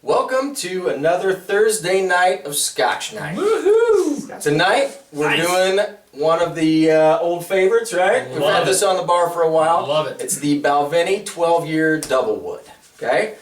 Welcome to another Thursday night of Scotch Night. Woohoo! Tonight we're doing one of the old favorites, right? We've had this on the bar for a while. Love it. It's the Balvenie 12-year Double Wood. Okay?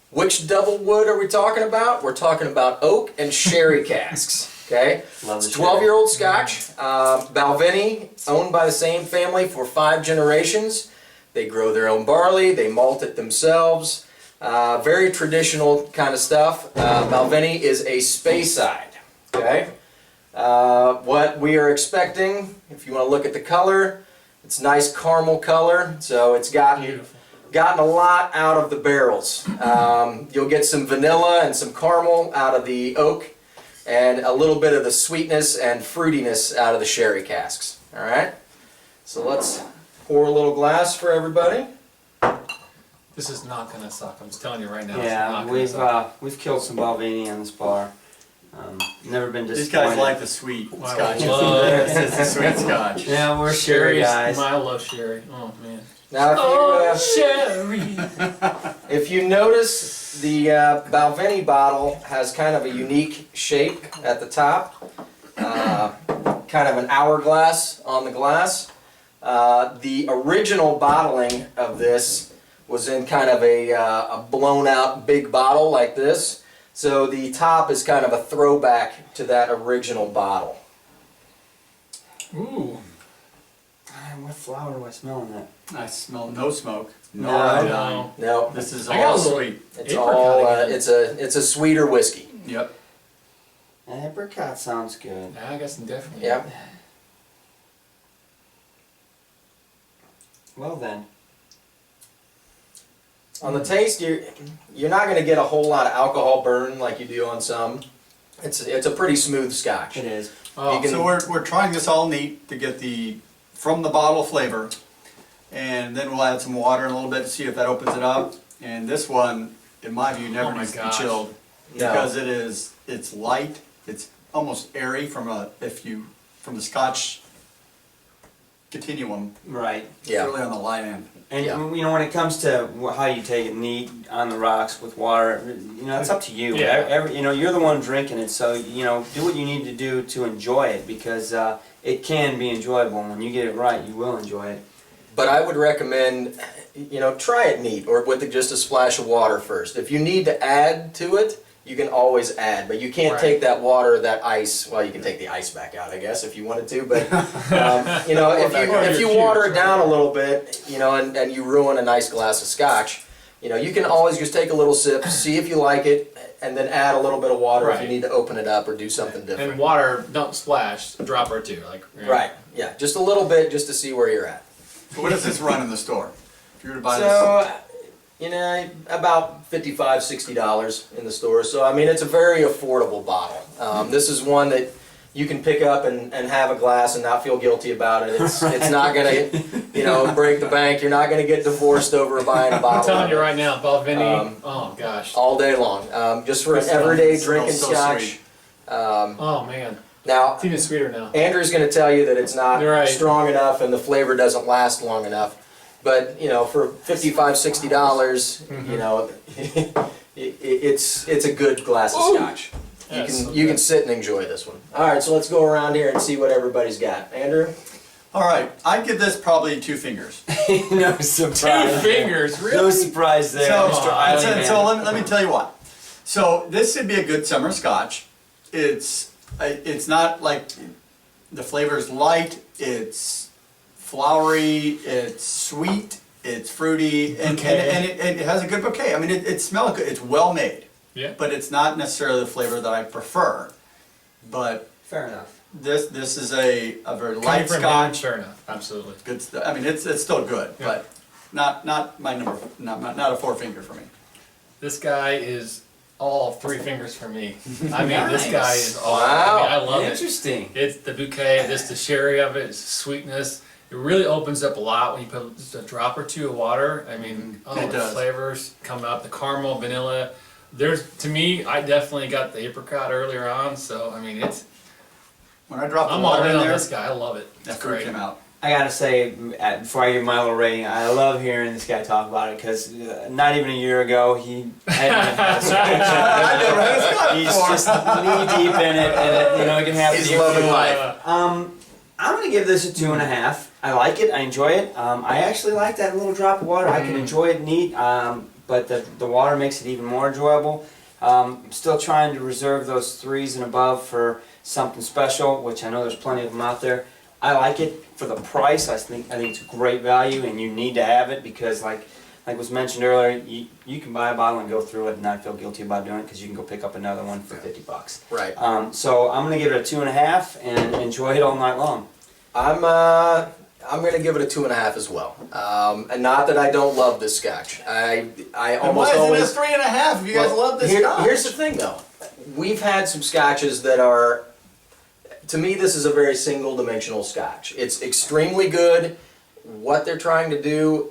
Which double wood are we talking about? We're talking about oak and sherry casks. Okay? Love It's the 12-year-old Scotch. Balvenie, owned by the same family for 5 generations. They grow their own barley. They malt it themselves. Very traditional kind of stuff. Balvenie is a Speyside. Okay? What we are expecting, if you want to look at the color, it's nice caramel color. So it's gotten a lot out of the barrels. You'll get some vanilla and some caramel out of the oak, and a little bit of the sweetness and fruitiness out of the sherry casks. All right? So let's pour a little glass for everybody. This is not gonna suck. I'm just telling you right now. Yeah, we've killed some Balvenie on this bar. Never been These disappointed. guys like the sweet scotch. Love It's the sweet scotch. Yeah, we're sherry guys. I love sherry. Oh man. Now, Sherry. if you notice, the Balvenie bottle has kind of a unique shape at the top, kind of an hourglass on the glass. The original bottling of this was in kind of a blown out big bottle like this. So the top is kind of a throwback to that original bottle. Ooh. What flower do I smell in that? I smell no smoke, no No. iodine. No, This is I got a all little- sweet. it's apricot all again. it's a sweeter whiskey. Yep. Apricot sounds good. Yeah, I guess definitely. Yeah. Well then. On the taste, you're not going to get a whole lot of alcohol burn like you do on some. It's a pretty smooth Scotch. It is. Oh, You can- So we're trying this all neat to get the from the bottle flavor, and then we'll add some water in a little bit to see if that opens it up. And this one, in my view, never Oh my needs to be gosh. chilled No. because it's light. It's almost airy from the Scotch continuum. Right. It's Yeah. really on the light end. And Yeah. you know, when it comes to how you take it neat on the rocks with water, you know, it's up to you. Yeah. You know, you're the one drinking it, so you know, do what you need to do to enjoy it, because it can be enjoyable. When you get it right, you will enjoy it. But I would recommend, try it neat or with just a splash of water first. If you need to add to it, you can always add, but you can't Right. take that water, that ice. Well, you can take the ice back out, I guess, if you wanted to. But if you water it down a little bit, and you ruin a nice glass of Scotch, you can always just take a little sip, see if you like it, and then add a little bit of water if you Right. need to open it up or do something different. And water, don't splash. A drop or two, like. Right. Yeah. Just a little bit, just to see where you're at. So what does this run in the store? If you were to buy So, about $55, $60 in the store. So, I mean, it's a very affordable bottle. This is one that you can pick up and have a glass and not feel guilty about it. It's not going to, break the bank. You're not going to get divorced over buying a bottle. I'm telling you of it right now, Balvenie. Um, Oh gosh. all day long. Just for an This everyday smells drinking so Scotch. sweet. Oh man. Now, It's even sweeter now. Andrew's going to tell you that it's not You're right. strong enough and the flavor doesn't last long enough. But for $55, $60, it's a good glass of Scotch. Yes. You can sit and enjoy this one. All right, so let's go around here and see what everybody's got. Andrew, All right, I'd give this probably 2 fingers. No 2 surprise. fingers, No really? surprise there, So, Mr. Island. so let me tell you what. So this would be a good summer Scotch. It's not like the flavor's light. It's flowery. It's sweet. It's fruity, and it has a good bouquet. I mean, it smells good. It's well made, Yeah. but it's not necessarily the flavor that I prefer. But Fair enough. this is a very Coming light from him, Scotch. Fair enough. Absolutely. Good stuff. I mean, it's still good, Yeah. but not my number. Not a 4 finger for me. This guy is all 3 fingers for me. I mean, this Nice. guy is all. Wow. I love it. Interesting. It's the bouquet, just the sherry of it, it's the sweetness. It really opens up a lot when you put just a drop or 2 of water. I mean, It the does. flavors come up, the caramel, vanilla. To me, I definitely got the apricot earlier on, so I mean, When I dropped the I'm all water in in on there, this guy. I love it. It's that fruit great. came out. I gotta say, before I give my little rating, I love hearing this guy talk about it because not even a year ago he hadn't had a scratch. I never had a scotch He's before. just knee deep in it, and it can happen. He's to you. loving life. I'm gonna give this a 2.5. I like it. I enjoy it. I actually like that little drop of water. I can enjoy it neat, but the water makes it even more enjoyable. I'm still trying to reserve those 3s and above for something special, which I know there's plenty of them out there. I like it for the price. I think it's a great value, and you need to have it because, like was mentioned earlier, you can buy a bottle and go through it and not feel guilty about doing it because you can go pick up another one for $50. Right. So I'm gonna give it a 2.5 and enjoy it all night long. I'm gonna give it a 2.5 as well. And not that I don't love this scotch. I And almost why always. is it a 3.5 if you guys Well, love this here- scotch? Here's the thing though. We've had some scotches that are, to me, this is a very single-dimensional scotch. It's extremely good. What they're trying to do,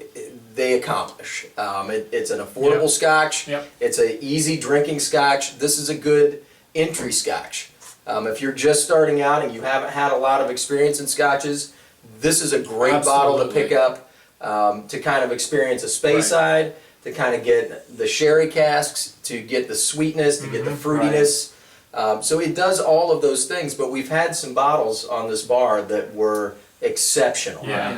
they accomplish. It's an affordable Yep. scotch. Yep. It's an easy drinking scotch. This is a good entry scotch. If you're just starting out and you haven't had a lot of experience in scotches, this is a great bottle to pick Absolutely. up to kind of experience a Speyside, to kind of get the sherry casks, to get the sweetness, to get the fruitiness. So it does all of those things, but we've had some bottles on this bar that were exceptional. Yeah.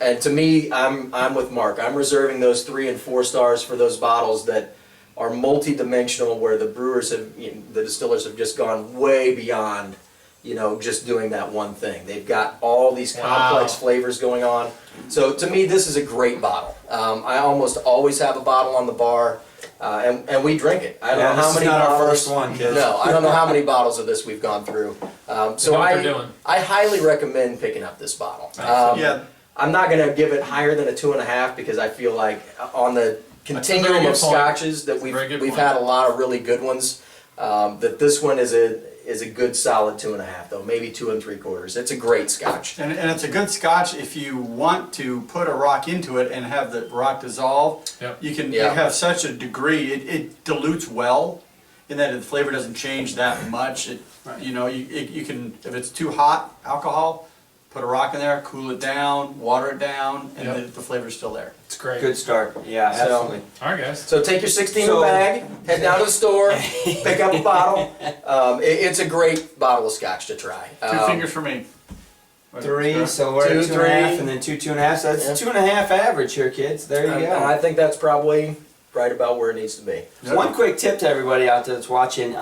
And to me, I'm with Mark. I'm reserving those 3 and 4 stars for those bottles that are multi-dimensional, where the brewers have, the distillers have just gone way beyond, just doing that one thing. They've got all these complex Wow. flavors going on. So to me, this is a great bottle. I almost always have a bottle on the bar, and we drink it. I don't know how this many is not bottles. our first one, kids. No, I don't know how many bottles of this we've gone through. So know what they're doing. I highly recommend picking up this bottle. Yeah. I'm not going to give it higher than a 2.5 because I feel like on the continuum very of good point. scotches that That's a very good we've point. had a lot of really good ones. That this one is a good solid 2.5 though, maybe 2 3/4. It's a great scotch. And it's a good scotch if you want to put a rock into it and have the rock dissolve. Yep. You can Yeah. you have such a degree, it dilutes well in that the flavor doesn't change that much. You can, if it's too hot alcohol, put a rock in there, cool it down, water it down, and Yep. the flavor's still there. It's great. Good start. Yeah, So- absolutely. All right, guys. So take your 16 So- bag, head down to the store, pick up a bottle. It's a great bottle of scotch to try. 2 fingers for me. 3, so we're 2, at 2.5, 3. and then 2, 2.5. So that's Yeah. 2.5 average here, kids. There you And go. I think that's probably right about where it needs to be. Yep. One quick tip to everybody out there that's watching: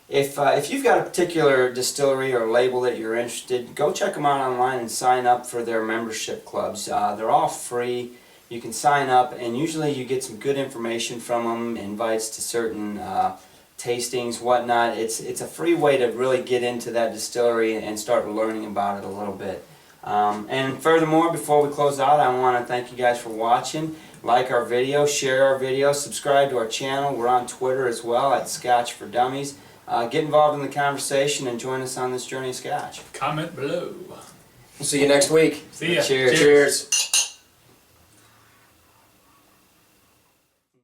if you've got a particular distillery or label that you're interested, go check them out online and sign up for their membership clubs. They're all free. You can sign up, and usually you get some good information from them, invites to certain tastings, whatnot. It's a free way to really get into that distillery and start learning about it a little bit. And furthermore, before we close out, I want to thank you guys for watching. Like our video, share our video, subscribe to our channel. We're on Twitter as well at Scotch for Dummies. Get involved in the conversation and join us on this journey of Scotch. Comment below. See you next week. See ya. Cheers. Cheers.